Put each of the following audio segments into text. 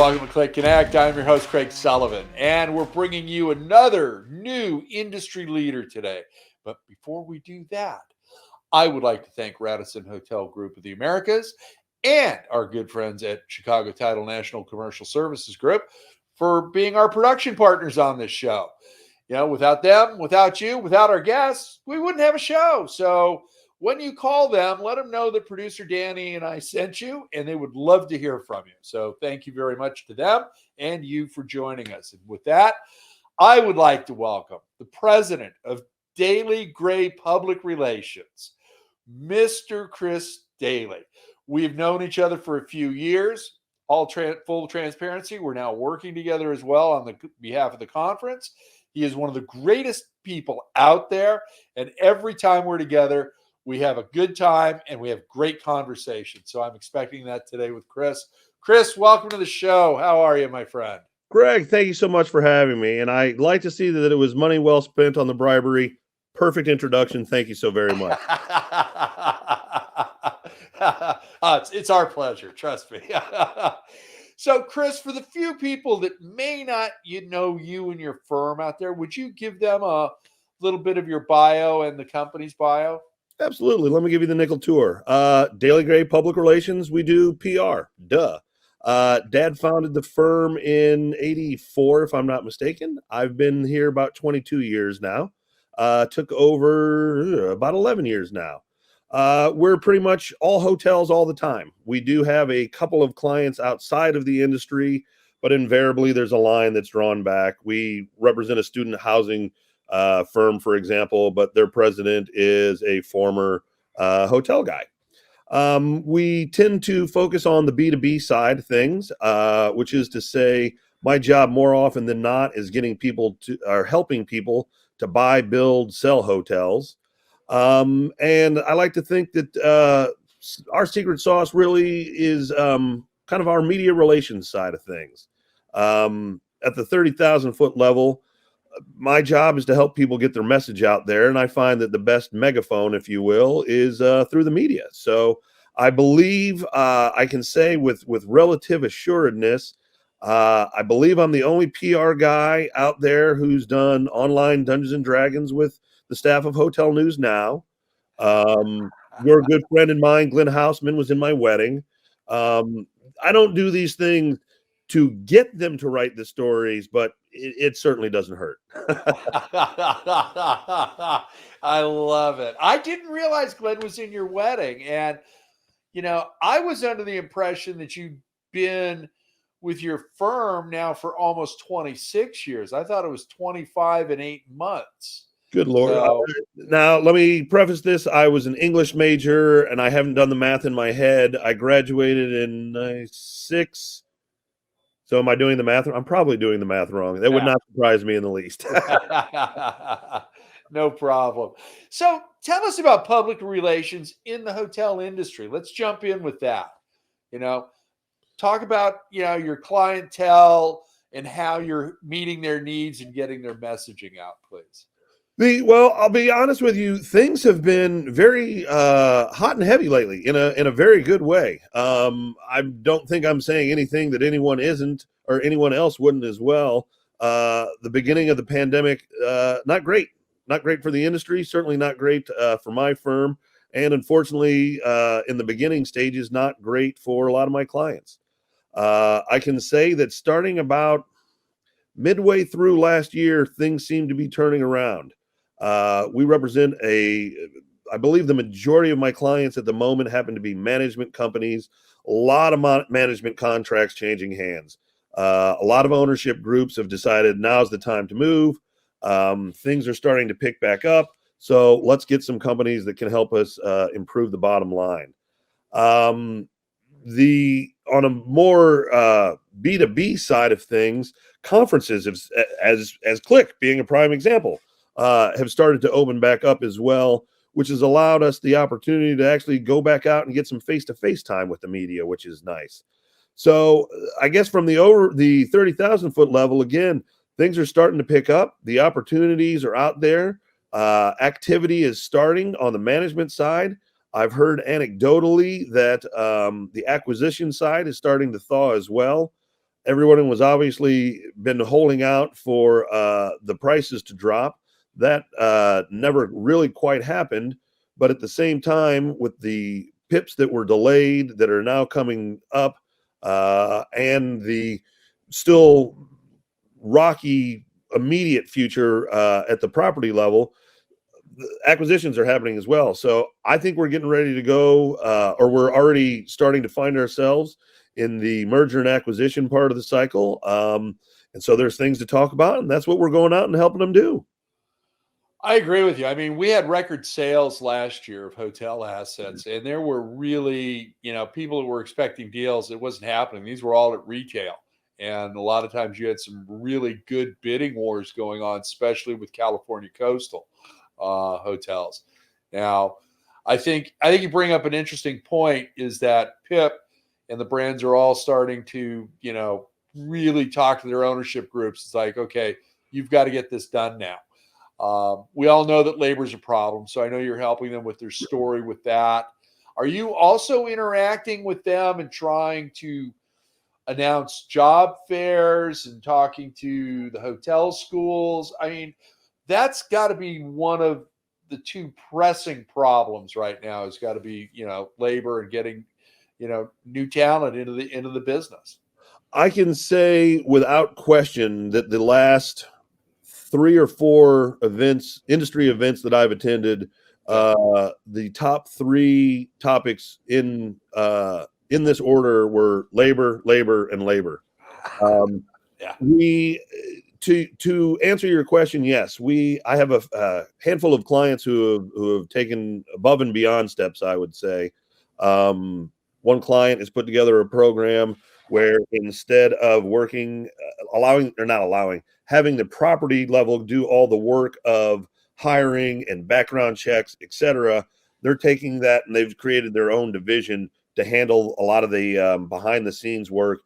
Welcome to CLIC Connect. I'm your host, Craig Sullivan, and we're bringing you another new industry leader today. But before we do that, I would like to thank Radisson Hotel Group of the Americas and our good friends at Chicago Title National Commercial Services Group for being our production partners on this show. You know, without them, without you, without our guests, we wouldn't have a show. So when you call them, let them know that producer Danny and I sent you, and they would love to hear from you. So thank you very much to them and you for joining us. And with that, I would like to welcome the president of Daly Gray Public Relations, Mr. Chris Daly. We've known each other for a few years. Full transparency, we're now working together as well on the behalf of the conference. He is one of the greatest people out there, and every time we're together, we have a good time and we have great conversation. So I'm expecting that today with Chris. Chris, welcome to the show. How are you, my friend? Greg, thank you so much for having me. And I like to see that it was money well spent on the bribery. Perfect introduction. Thank you so very much. It's our pleasure. Trust me. So, Chris, for the few people that may not know you and your firm out there, would you give them a little bit of your bio and the company's bio? Absolutely. Let me give you the nickel tour. Daly Gray Public Relations, we do PR. Duh. Dad founded the firm in 84, if I'm not mistaken. I've been here about 22 years now. Took over about 11 years now. We're pretty much all hotels all the time. We do have a couple of clients outside of the industry, but invariably there's a line that's drawn back. We represent a student housing firm, for example, but their president is a former hotel guy. We tend to focus on the B2B side of things, which is to say my job more often than not is getting people to or helping people to buy, build, sell hotels. And I like to think that our secret sauce really is kind of our media relations side of things. At the 30,000 foot level, my job is to help people get their message out there. And I find that the best megaphone, if you will, is through the media. So I believe I can say with relative assuredness, I believe I'm the only PR guy out there who's done online Dungeons and Dragons with the staff of Hotel News Now. You're a good friend of mine, Glenn Houseman, was in my wedding. I don't do these things to get them to write the stories, but it certainly doesn't hurt. I love it. I didn't realize Glenn was in your wedding. And, you know, I was under the impression that you'd been with your firm now for almost 26 years. I thought it was 25 and 8 months. Good Lord. So, now, let me preface this. I was an English major, and I haven't done the math in my head. I graduated in 96. So am I doing the math? I'm probably doing the math wrong. That would not surprise me in the least. No problem. So tell us about public relations in the hotel industry. Let's jump in with that. You know, talk about, your clientele and how you're meeting their needs and getting their messaging out, please. Well, I'll be honest with you. Things have been very hot and heavy lately in a very good way. I don't think I'm saying anything that anyone isn't or anyone else wouldn't as well. The beginning of the pandemic, not great for the industry. Certainly not great for my firm, and unfortunately, in the beginning stages, not great for a lot of my clients. I can say that starting about midway through last year, things seem to be turning around. We represent I believe the majority of my clients at the moment happen to be management companies, a lot of management contracts changing hands. A lot of ownership groups have decided now's the time to move. Things are starting to pick back up. So let's get some companies that can help us improve the bottom line. On a more B2B side of things, conferences as CLIC being a prime example, have started to open back up as well, which has allowed us the opportunity to actually go back out and get some face-to-face time with the media, which is nice. So I guess from the 30,000 foot level, again, things are starting to pick up. The opportunities are out there. Activity is starting on the management side. I've heard anecdotally that the acquisition side is starting to thaw as well. Everyone was obviously been holding out for the prices to drop. That never really quite happened. But at the same time, with the pips that were delayed that are now coming up, and the still rocky immediate future at the property level, acquisitions are happening as well. So I think we're getting ready to go, or we're already starting to find ourselves in the merger and acquisition part of the cycle. And so there's things to talk about, and that's what we're going out and helping them do. I agree with you. I mean, we had record sales last year of hotel assets, and there were really, people that were expecting deals. It wasn't happening. These were all at retail. And a lot of times you had some really good bidding wars going on, especially with California coastal hotels. Now, I think you bring up an interesting point is that PIP and the brands are all starting to, really talk to their ownership groups. It's like, okay, you've got to get this done now. We all know that labor is a problem, so I know you're helping them with their story with that. Are you also interacting with them and trying to announce job fairs and talking to the hotel schools? I mean, that's got to be one of the two pressing problems right now. Has got to be labor and getting new talent into the business. I can say without question that the last 3 or 4 events, industry events that I've attended, the top 3 topics in this order were labor, labor, and labor. Yeah. We to answer your question, yes, I have a handful of clients who have taken above and beyond steps, I would say. One client has put together a program where instead of working, having the property level do all the work of hiring and background checks, etc., they're taking that and they've created their own division to handle a lot of the behind the scenes work,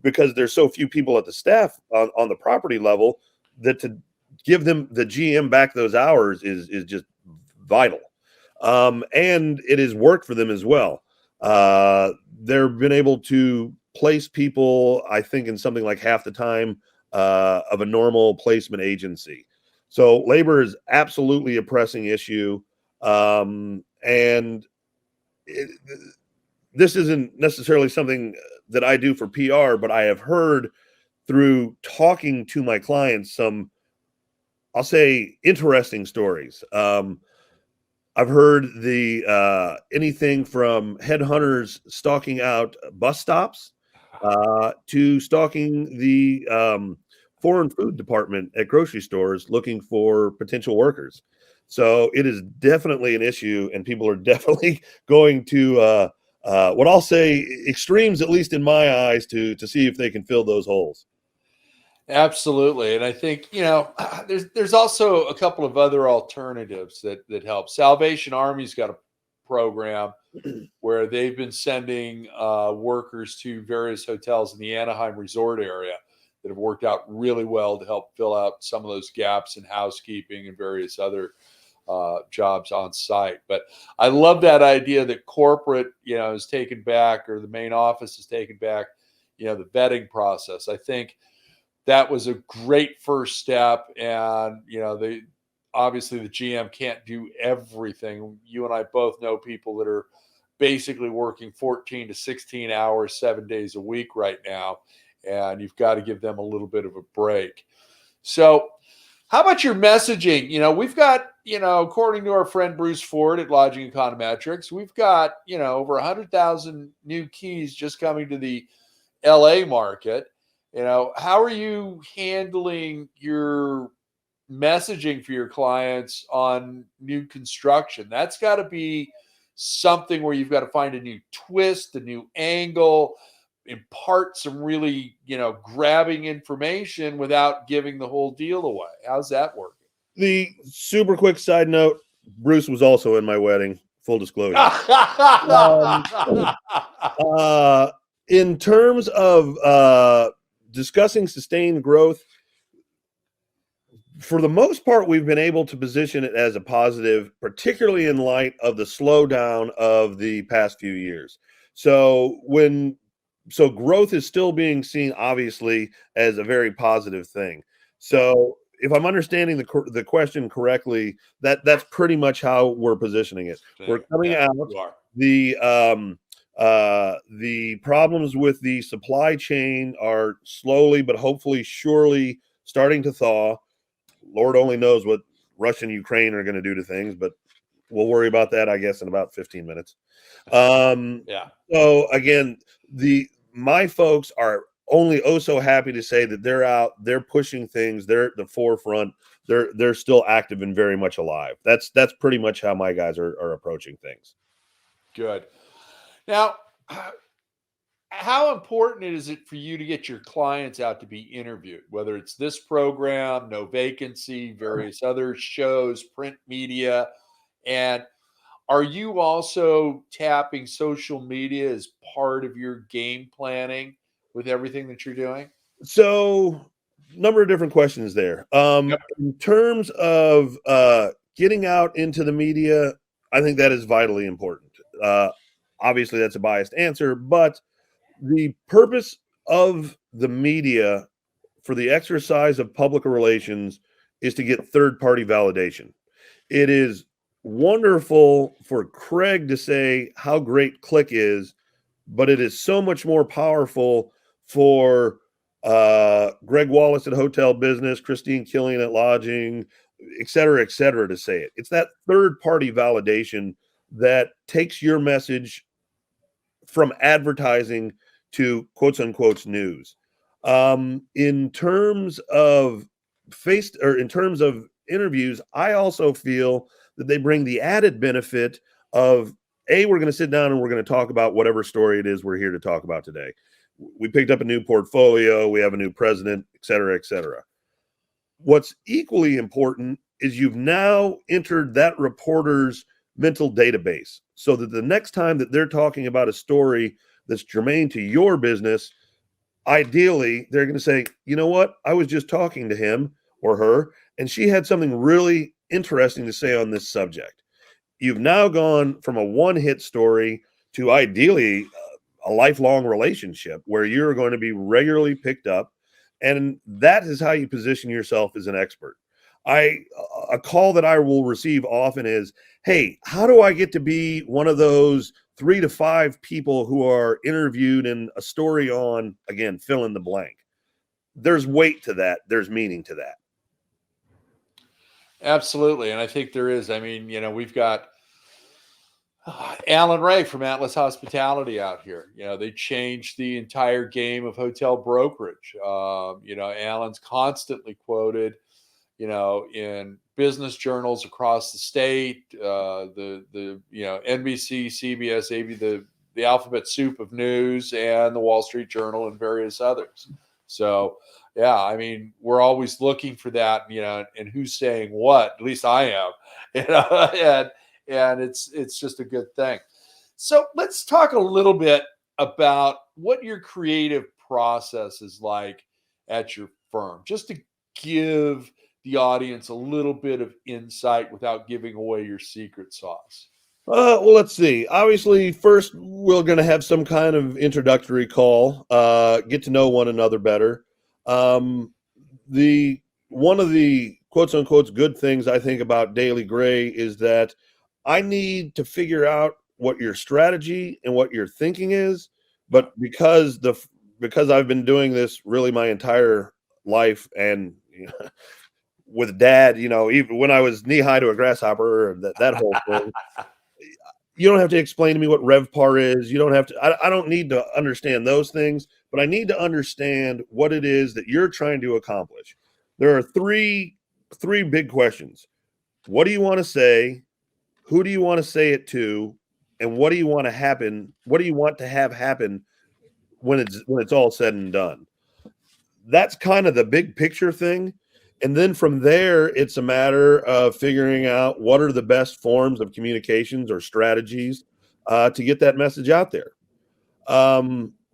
because there's so few people at the staff on the property level that to give them the GM back those hours is just vital. And it has worked for them as well. They've been able to place people, I think, in something like half the time of a normal placement agency. So labor is absolutely a pressing issue. And this isn't necessarily something that I do for PR, but I have heard through talking to my clients some, I'll say, interesting stories. I've heard the anything from headhunters stalking out bus stops to stalking the foreign food department at grocery stores looking for potential workers. So it is definitely an issue, and people are definitely going to what I'll say extremes, at least in my eyes, to see if they can fill those holes. Absolutely. And I think, there's also a couple of other alternatives that help. Salvation Army's got a program where they've been sending workers to various hotels in the Anaheim resort area that have worked out really well to help fill out some of those gaps in housekeeping and various other jobs on site. But I love that idea that corporate, is taken back, or the main office is taken back, the vetting process. I think that was a great first step. And, obviously the GM can't do everything. You and I both know people that are basically working 14 to 16 hours, 7 days a week right now. And you've got to give them a little bit of a break. So how about your messaging? We've got, according to our friend Bruce Ford at Lodging Econometrics, we've got, over 100,000 new keys just coming to the LA market. How are you handling your messaging for your clients on new construction? That's got to be something where you've got to find a new twist, a new angle, impart some really, grabbing information without giving the whole deal away. How's that working? The super quick side note, Bruce was also in my wedding, full disclosure. In terms of discussing sustained growth, for the most part, we've been able to position it as a positive, particularly in light of the slowdown of the past few years. So when So growth is still being seen, obviously, as a very positive thing. So if I'm understanding the question correctly, that's pretty much how we're positioning it. We're coming Yeah, out you are. the problems with the supply chain are slowly but hopefully surely starting to thaw. Lord only knows what Russia and Ukraine are going to do to things, but we'll worry about that, I guess, in about 15 minutes. Yeah. So again, my folks are only so happy to say that they're out, they're pushing things, they're at the forefront, they're still active and very much alive. That's pretty much how my guys are approaching things. Good. Now, how important is it for you to get your clients out to be interviewed, whether it's this program, No Vacancy, various other shows, print media? And are you also tapping social media as part of your game planning with everything that you're doing? So, number of different questions there. Yep. In terms of getting out into the media, I think that is vitally important. Obviously, that's a biased answer, but the purpose of the media for the exercise of public relations is to get third party validation. It is wonderful for Craig to say how great CLIC is, but it is so much more powerful for Greg Wallace at Hotel Business, Christine Killian at Lodging, et cetera, to say it. It's that third party validation that takes your message from advertising to quotes unquote news. In terms of in terms of interviews, I also feel that they bring the added benefit of we're going to sit down and we're going to talk about whatever story it is we're here to talk about today. We picked up a new portfolio, we have a new president, et cetera, et cetera. What's equally important is you've now entered that reporter's mental database so that the next time that they're talking about a story that's germane to your business, ideally they're going to say, you know what, I was just talking to him or her and she had something really interesting to say on this subject. You've now gone from a one hit story to ideally a lifelong relationship where you're going to be regularly picked up, and that is how you position yourself as an expert. A call that I will receive often is, hey, how do I get to be one of those 3 to 5 people who are interviewed in a story on, again, fill in the blank? There's weight to that, there's meaning to that. Absolutely. And I think there is. I mean, we've got Alan Ray from Atlas Hospitality out here. They changed the entire game of hotel brokerage. Alan's constantly quoted, in business journals across the state, NBC, CBS, AB, the alphabet soup of news, and the Wall Street Journal, and various others. So, yeah, I mean, we're always looking for that, and who's saying what. At least I am, and it's just a good thing. So let's talk a little bit about what your creative process is like at your firm, just to give the audience a little bit of insight without giving away your secret sauce. Well, let's see. Obviously, first we're going to have some kind of introductory call, get to know one another better. The one of the quotes unquote good things I think about Daly Gray is that I need to figure out what your strategy and what your thinking is, but because I've been doing this really my entire life, and with Dad, even when I was knee high to a grasshopper, that whole thing. You don't have to explain to me what RevPAR is. You don't have to. I don't need to understand those things, but I need to understand what it is that you're trying to accomplish. There are three big questions. What do you want to say? Who do you want to say it to? And what do you want to happen? What do you want to have happen when it's all said and done? That's kind of the big picture thing. And then from there, it's a matter of figuring out what are the best forms of communications or strategies to get that message out there.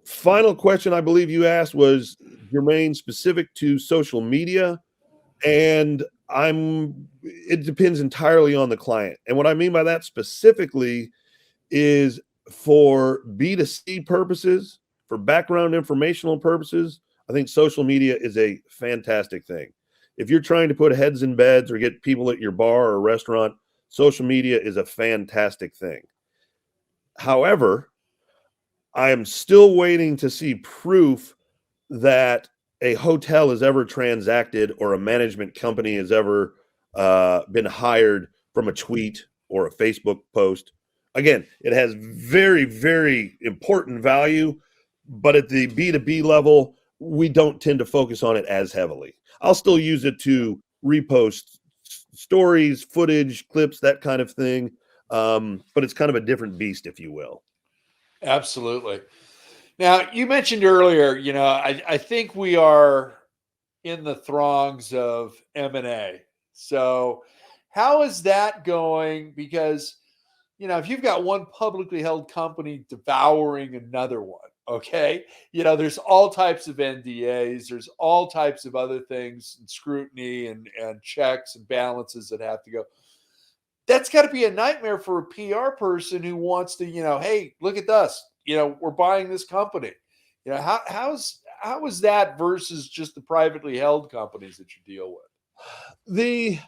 Final question I believe you asked was germane specific to social media. And it depends entirely on the client. And what I mean by that specifically is for B2C purposes, for background informational purposes, I think social media is a fantastic thing. If you're trying to put heads in beds or get people at your bar or restaurant, social media is a fantastic thing. However, I am still waiting to see proof that a hotel has ever transacted or a management company has ever been hired from a tweet or a Facebook post. Again, it has very, very important value, but at the B2B level, we don't tend to focus on it as heavily. I'll still use it to repost stories, footage, clips, that kind of thing. But it's kind of a different beast, if you will. Absolutely. Now, you mentioned earlier, I think we are in the throngs of M&A. So, how is that going? Because, if you've got one publicly held company devouring another one, okay, there's all types of NDAs, there's all types of other things and scrutiny and checks and balances that have to go. That's got to be a nightmare for a PR person who wants to, hey, look at us. We're buying this company. How is that versus just the privately held companies that you deal with?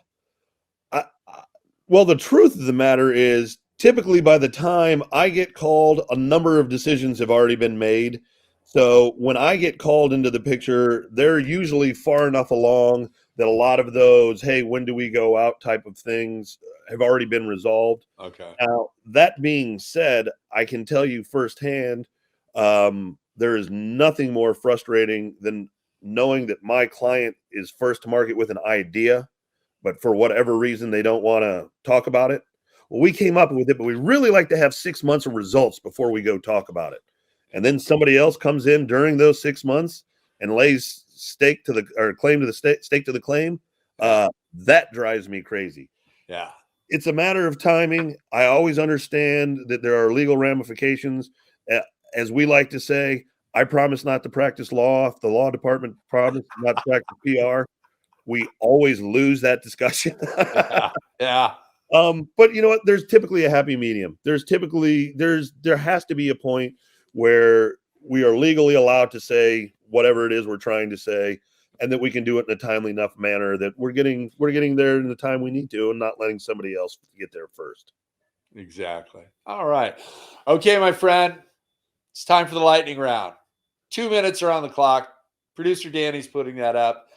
Well, the truth of the matter is typically by the time I get called, a number of decisions have already been made. So when I get called into the picture, they're usually far enough along that a lot of those, hey, when do we go out type of things have already been resolved. Okay. Now, that being said, I can tell you firsthand, there is nothing more frustrating than knowing that my client is first to market with an idea, but for whatever reason, they don't want to talk about it. Well, we came up with it, but we really like to have 6 months of results before we go talk about it. And then somebody else comes in during those 6 months and lays stake to the or claim to the stake to the claim. That drives me crazy. Yeah. It's a matter of timing. I always understand that there are legal ramifications. As we like to say, I promise not to practice law. If the law department promises not to practice PR, we always lose that discussion. Yeah. But you know what? There's typically a happy medium. There has to be a point where we are legally allowed to say whatever it is we're trying to say, and that we can do it in a timely enough manner that we're getting there in the time we need to, and not letting somebody else get there first. Exactly. All right. Okay, my friend. It's time for the lightning round. 2 minutes are on the clock. Producer Danny's putting that up.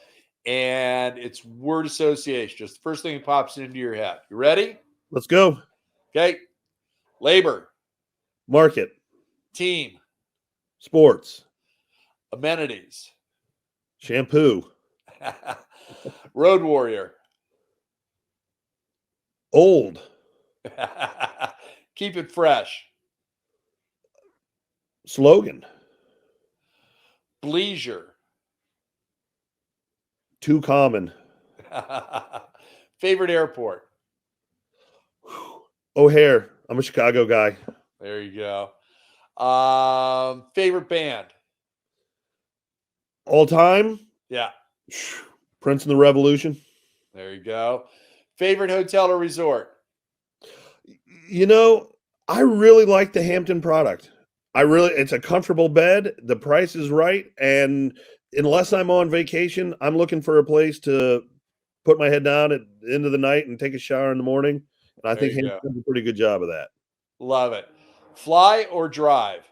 And it's word association. Just the first thing that pops into your head. You ready? Let's go. Okay. Labor. Market. Team. Sports. Amenities. Shampoo. Road warrior. Old. Keep it fresh. Slogan. Bleisure. Too common. Favorite airport. O'Hare. I'm a Chicago guy. There you go. Favorite band. All time. Yeah. Prince and the Revolution. There you go. Favorite hotel or resort. I really like the Hampton product. It's a comfortable bed. The price is right. And unless I'm on vacation, I'm looking for a place to put my head down at the end of the night and take a shower in the morning. And I think Hampton does a pretty good job of that. Love it. Fly or drive?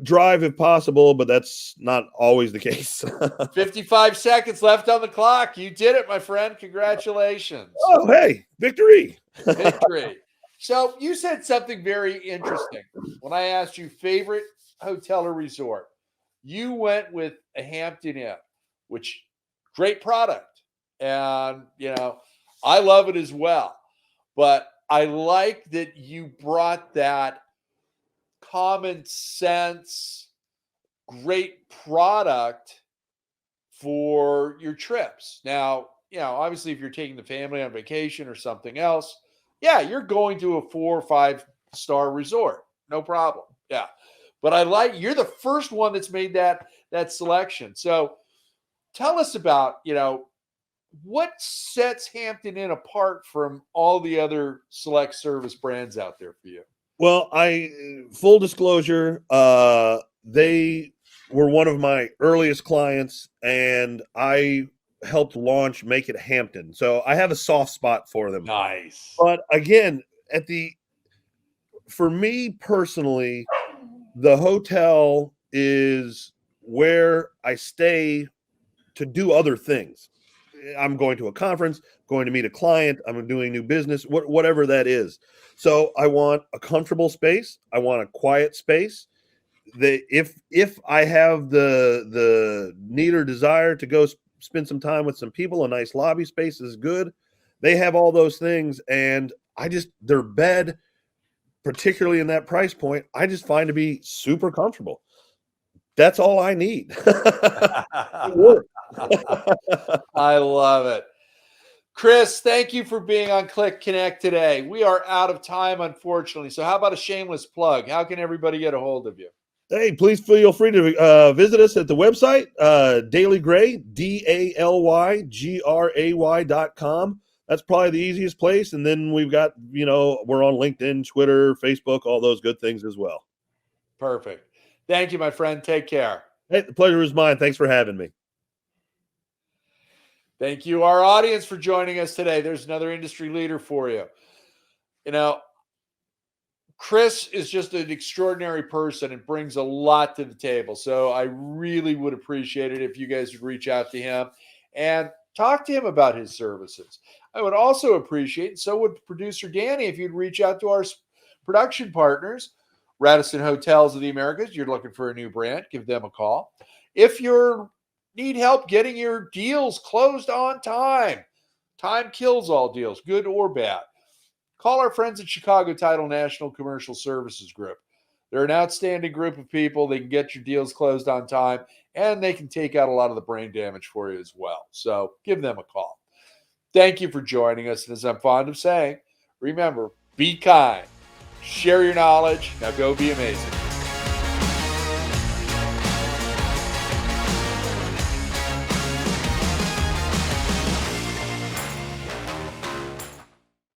Drive if possible, but that's not always the case. 55 seconds left on the clock. You did it, my friend. Congratulations. Oh, hey, victory. Victory. So you said something very interesting. When I asked you favorite hotel or resort, you went with a Hampton Inn, which great product. And, I love it as well. But I like that you brought that common sense, great product for your trips. Now, obviously, if you're taking the family on vacation or something else, yeah, you're going to a 4 or 5 star resort. No problem. Yeah. But you're the first one that's made that selection. So tell us about, what sets Hampton Inn apart from all the other select service brands out there for you? Well, full disclosure, they were one of my earliest clients, and I helped launch Make It Hampton. So I have a soft spot for them. Nice. But again, for me personally, the hotel is where I stay to do other things. I'm going to a conference, going to meet a client, I'm doing new business, whatever that is. So I want a comfortable space. I want a quiet space. If I have the need or desire to go spend some time with some people, a nice lobby space is good. They have all those things, and their bed, particularly in that price point, I just find to be super comfortable. That's all I need. I love it. Chris, thank you for being on CLIC Connect today. We are out of time, unfortunately. So how about a shameless plug? How can everybody get a hold of you? Hey, please feel free to visit us at the website, Daly Gray, DALYGRAY.com. That's probably the easiest place. And then we've got, we're on LinkedIn, Twitter, Facebook, all those good things as well. Perfect. Thank you, my friend. Take care. Hey, the pleasure is mine. Thanks for having me. Thank you, our audience, for joining us today. There's another industry leader for you. Chris is just an extraordinary person and brings a lot to the table. So I really would appreciate it if you guys would reach out to him and talk to him about his services. I would also appreciate, and so would producer Danny, if you'd reach out to our production partners, Radisson Hotels of the Americas. You're looking for a new brand, give them a call. If you need help getting your deals closed on time kills all deals, good or bad. Call our friends at Chicago Title National Commercial Services Group. They're an outstanding group of people. They can get your deals closed on time, and they can take out a lot of the brain damage for you as well. So give them a call. Thank you for joining us. And as I'm fond of saying, remember, be kind, share your knowledge. Now go be amazing.